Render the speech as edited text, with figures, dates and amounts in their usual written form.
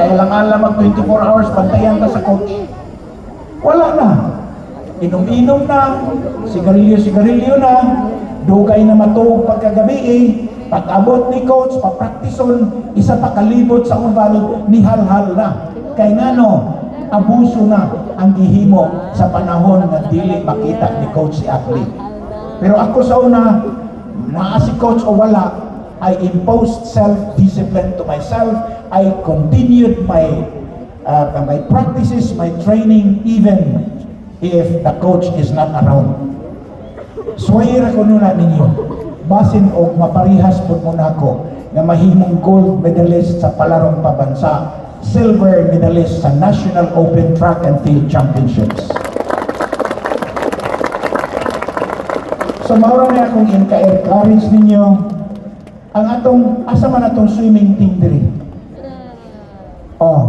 Kaya lang alam mag 24 hours, bantayan ka sa coach. Wala na. Inom-inom na, sigarilyo-sigarilyo na, dugay na matuog pagkagabi pag-abot ni coach, papraktison, isa pa kalibot sa uval, nihalhal na. Kaya nga no, abuso na ang gihimo sa panahon na dili makita ni coach si athlete. Pero ako sa una, naa si coach o wala, I imposed self-discipline to myself. I continued my practices, my training, even if the coach is not around. Suwayra ko nuna ninyo, basin o maparihas po muna ako na mahimong gold medalist sa palarong pabansa, silver medalist sa National Open Track and Field Championships. So maura na akong encourage ninyo ang atong asa man atong swimming team diri. Oh,